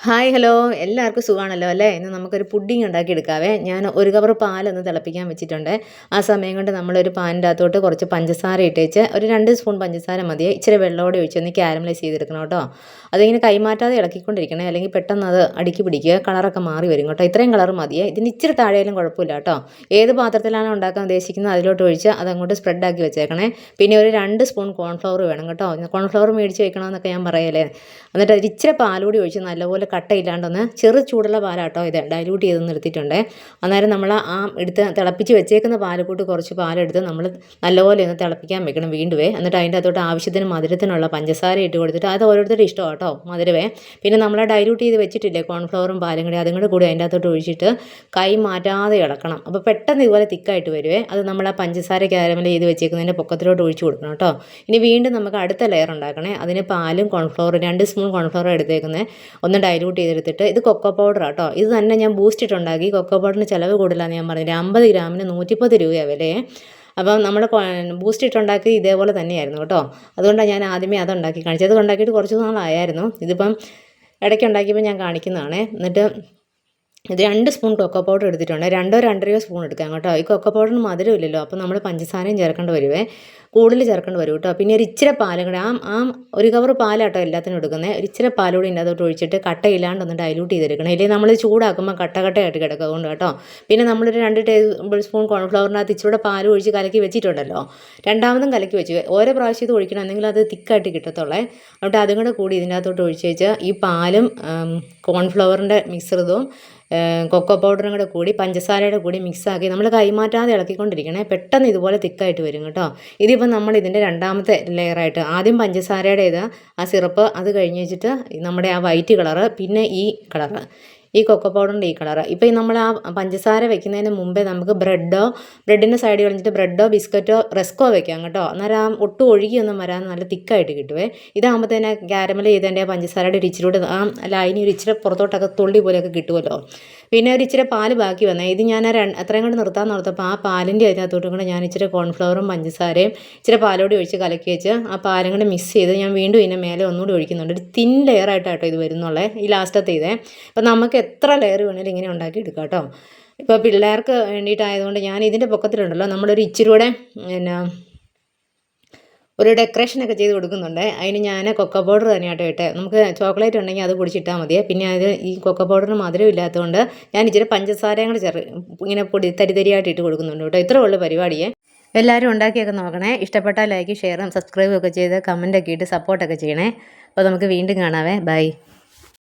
Hi hello എല്ലാവർക്കും സുഖമാണല്ലോ അല്ലേ. ഇന്ന് നമുക്കൊരു പുഡിങ് ഉണ്ടാക്കിയെടുക്കാവേ. ഞാൻ ഒരു കവർ പാലൊന്ന് തിളപ്പിക്കാൻ വെച്ചിട്ടുണ്ട്. ആ സമയം കൊണ്ട് നമ്മളൊരു പാനിൻ്റെ അകത്തോട്ട് കുറച്ച് പഞ്ചസാര ഇട്ടേച്ച് ഒരു 2 സ്പൂൺ പഞ്ചസാര മതിയെ. ഇച്ചിരി വെള്ളമോടെ ഒഴിച്ചൊന്ന് ക്യാരമലൈസ് ചെയ്തെടുക്കണം കേട്ടോ. അതിങ്ങനെ കൈമാറ്റാതെ ഇളക്കിക്കൊണ്ടിരിക്കണേ, അല്ലെങ്കിൽ പെട്ടെന്ന് അത് അടുക്കി പിടിക്കുക, കളറൊക്കെ മാറി വരും കേട്ടോ. ഇത്രയും കളർ മതിയെ. ഇതിന് ഇച്ചിരി താഴെയായാലും കുഴപ്പമില്ല കേട്ടോ. ഏത് പാത്രത്തിലാണ് ഉണ്ടാക്കാൻ ഉദ്ദേശിക്കുന്നത് അതിലോട്ട് ഒഴിച്ച് അതങ്ങോട്ട് സ്പ്രെഡാക്കി വെച്ചേക്കണേ. പിന്നെ ഒരു 2 സ്പൂൺ കോൺഫ്ലവർ വേണം കേട്ടോ. കോൺഫ്ലവർ മേടിച്ച് വെക്കണമെന്നൊക്കെ ഞാൻ പറയല്ലേ. എന്നിട്ട് അതിൽ ഇച്ചിരി പാലുകൂടി ഒഴിച്ച് നല്ലപോലെ കട്ടയില്ലാണ്ടൊന്ന് ചെറു ചൂടുള്ള പാലാട്ടോ ഇത് ഡൈല്യൂട്ട് ചെയ്തൊന്ന് എടുത്തിട്ടുണ്ട്. അന്നേരം നമ്മൾ ആ എടുത്ത് തിളപ്പിച്ച് വെച്ചേക്കുന്ന പാലക്കൂട്ട് കുറച്ച് പാലെടുത്ത് നമ്മൾ നല്ലപോലെ ഒന്ന് തിളപ്പിക്കാൻ വെക്കണം വീണ്ടുമേ. എന്നിട്ട് അതിൻ്റെ അകത്തോട്ട് ആവശ്യത്തിന് മധുരത്തിനുള്ള പഞ്ചസാര ഇട്ട് കൊടുത്തിട്ട് അത് ഓരോരുത്തരുടെ ഇഷ്ടമാണ് കേട്ടോ മധുരമേ. പിന്നെ നമ്മൾ ഡൈല്യൂട്ട് ചെയ്ത് വെച്ചിട്ടില്ലേ കോൺഫ്ലവറും പാലും കൂടി, അതും കൂടി അതിൻ്റെ അകത്തോട്ട് ഒഴിച്ചിട്ട് കൈ മാറ്റാതെ ഇളക്കണം. അപ്പോൾ പെട്ടെന്ന് ഇതുപോലെ തിക്കായിട്ട് വരുവേ. അത് നമ്മൾ ആ പഞ്ചസാര കാരമൽ ചെയ്ത് വെച്ചേക്കുന്നതിൻ്റെ പൊക്കത്തിലോട്ട് ഒഴിച്ച് കൊടുക്കണം കേട്ടോ. ഇനി വീണ്ടും നമുക്ക് അടുത്ത ലെയർ ഉണ്ടാക്കണേ. അതിന് പാലും കോൺഫ്ലവറും 2 സ്പൂൺ കോൺഫ്ലവർ എടുത്തേക്കുന്നത് ഒന്ന് ഡൈല്യൂട്ട് ചെയ്തെടുത്തിട്ട്, ഇത് കൊക്കോ പൗഡർ ആട്ടോ. ഇത് തന്നെ ഞാൻ ബൂസ്റ്റ് ഇട്ടുണ്ടാക്കി. കൊക്കോ പൗഡറിന് ചിലവ് കൂടുതലാണെന്ന് ഞാൻ പറഞ്ഞില്ല. 50 ഗ്രാമിന് 110 രൂപയാണ് വിലയെ. അപ്പം നമ്മൾ ബൂസ്റ്റ് ഇട്ടുണ്ടാക്കി ഇതേപോലെ തന്നെയായിരുന്നു കേട്ടോ. അതുകൊണ്ടാണ് ഞാൻ ആദ്യമേ അതുണ്ടാക്കി കാണിച്ചത്. അത് ഉണ്ടാക്കിയിട്ട് കുറച്ച് നാളായിരുന്നു. ഇതിപ്പം ഇടയ്ക്ക് ഉണ്ടാക്കിയപ്പോൾ ഞാൻ കാണിക്കുന്നതാണ്. എന്നിട്ട് ഇത് 2 സ്പൂൺ കൊക്കോ പൗഡർ എടുത്തിട്ടുണ്ട്. 2-2.5 സ്പൂൺ എടുക്കാം കേട്ടോ. ഈ കൊക്കോ പൗഡറിന് മധുരമില്ലല്ലോ, അപ്പോൾ നമ്മൾ പഞ്ചസാരയും ചേർക്കേണ്ടി വരുവേ, കൂടുതൽ ചേർക്കേണ്ടി വരും കേട്ടോ. പിന്നെ ഒരു ഇച്ചിരി പാലും കൂടെ ഒരു കവർ പാലാട്ടോ എല്ലാത്തിനും എടുക്കുന്നത്. ഒരു ഇച്ചിരി പാലുകൂടി ഇതിൻ്റെ അതോട്ട് ഒഴിച്ചിട്ട് കട്ടയില്ലാണ്ടൊന്ന് ഡൈല്യൂട്ട് ചെയ്തെടുക്കണം. ഇല്ലെങ്കിൽ നമ്മൾ ചൂടാക്കുമ്പോൾ കട്ടയായിട്ട് കിടക്കും, അതുകൊണ്ട് കേട്ടോ. പിന്നെ നമ്മളൊരു 2 ടേബിൾ സ്പൂൺ കോൺഫ്ലവറിനകത്ത് ഇച്ചിരി പാൽ ഒഴിച്ച് കലക്കി വെച്ചിട്ടുണ്ടല്ലോ, രണ്ടാമതും കലക്കി വെച്ച് ഓരോ പ്രാവശ്യം ഇത് ഒഴിക്കണം, എന്നെങ്കിൽ അത് തിക്കായിട്ട് കിട്ടത്തുള്ളേ. അതുകൊണ്ട് അതും കൂടെ കൂടി ഇതിൻ്റെ അകത്തോട്ട് ഒഴിച്ച് വെച്ച് ഈ പാലും കോൺഫ്ലവറിൻ്റെ മിശ്രിതവും കൊക്കോ പൗഡറും കൂടെ കൂടി പഞ്ചസാരയുടെ കൂടി മിക്സാക്കി നമ്മൾ കൈമാറ്റാതെ ഇളക്കിക്കൊണ്ടിരിക്കണേ. പെട്ടെന്ന് ഇതുപോലെ തിക്കായിട്ട് വരും കേട്ടോ. ഇതിപ്പോൾ നമ്മൾ ഇതിൻ്റെ രണ്ടാമത്തെ ലെയറായിട്ട് ആദ്യം പഞ്ചസാരയുടെ ആ സിറപ്പ്, അത് കഴിഞ്ഞ് വെച്ചിട്ട് നമ്മുടെ ആ വൈറ്റ് കളറ്, പിന്നെ ഈ കളറ്, ഈ കൊക്കോ പൗഡറിൻ്റെ ഈ കളറ്. ഇപ്പോൾ നമ്മൾ ആ പഞ്ചസാര വെക്കുന്നതിന് മുമ്പേ നമുക്ക് ബ്രെഡിൻ്റെ സൈഡ് കളഞ്ഞിട്ട് ബ്രെഡോ ബിസ്ക്കറ്റോ റസ്കോ വെക്കാം കേട്ടോ. അന്നേരം ഒട്ടും ഒഴുകിയൊന്നും വരാൻ നല്ല തിക്കായിട്ട് കിട്ടുവേ. ഇതാകുമ്പോൾ തന്നെ കാരമൽ ചെയ്തതിൻ്റെ പഞ്ചസാരയുടെ ഒരു ഇച്ചിരി ആ ലൈനി ഒരു ഇച്ചിരി പുറത്തോട്ടൊക്കെ തുള്ളി പോലെയൊക്കെ കിട്ടുമല്ലോ. പിന്നെ ഒരു ഇച്ചിരി പാല് ബാക്കി വന്നേ. ഇത് ഞാൻ അത്രയും കൊണ്ട് നിർത്താൻ നിർത്തപ്പോൾ ആ പാലിൻ്റെ അതിനകത്തോട്ടും കൂടെ ഞാൻ ഇച്ചിരി കോൺഫ്ലവറും പഞ്ചസാരയും ഇച്ചിരി പാലോടി ഒഴിച്ച് കലക്കി വെച്ച് ആ പാലും കൂടെ മിക്സ് ചെയ്ത് ഞാൻ വീണ്ടും ഇതിൻ്റെ മേലെ ഒന്നുകൂടി ഒഴിക്കുന്നുണ്ട്. ഒരു തിൻ ലെയറായിട്ടാട്ടോ ഇത് വരുന്നുള്ളേ, ഈ ലാസ്റ്റത്തെ ഇതേ. അപ്പോൾ നമുക്ക് എത്ര ലെയർ വേണേലും ഇങ്ങനെ ഉണ്ടാക്കിയെടുക്കാം കേട്ടോ. ഇപ്പോൾ പിള്ളേർക്ക് വേണ്ടിയിട്ടായതുകൊണ്ട് ഞാൻ ഇതിൻ്റെ പൊക്കത്തിലുണ്ടല്ലോ നമ്മളൊരു ഇച്ചിരി കൂടെ ഒരു ഡെക്കറേഷനൊക്കെ ചെയ്ത് കൊടുക്കുന്നുണ്ട്. അതിന് ഞാൻ കൊക്കോ പൗഡർ തന്നെയാട്ടോ ഇട്ടെ. നമുക്ക് ചോക്ലേറ്റ് ഉണ്ടെങ്കിൽ അത് പൊടിച്ചിട്ടാൽ മതിയെ. പിന്നെ അത് ഈ കൊക്കോ പൗഡറിന് മധുരം ഇല്ലാത്തതുകൊണ്ട് ഞാൻ ഇച്ചിരി പഞ്ചസാരയും കൂടെ ഇങ്ങനെ തരിയായിട്ട് ഇട്ട് കൊടുക്കുന്നുണ്ട് കേട്ടോ. ഇത്രേ ഉള്ളൂ പരിപാടിയെ. എല്ലാവരും ഉണ്ടാക്കിയൊക്കെ നോക്കണേ. ഇഷ്ടപ്പെട്ടാൽ ലൈക്ക് ഷെയറും സബ്സ്ക്രൈബും ഒക്കെ ചെയ്ത് കമൻറ്റൊക്കെ ഇട്ട് സപ്പോർട്ടൊക്കെ ചെയ്യണേ. അപ്പോൾ നമുക്ക് വീണ്ടും കാണാവേ. ബൈ.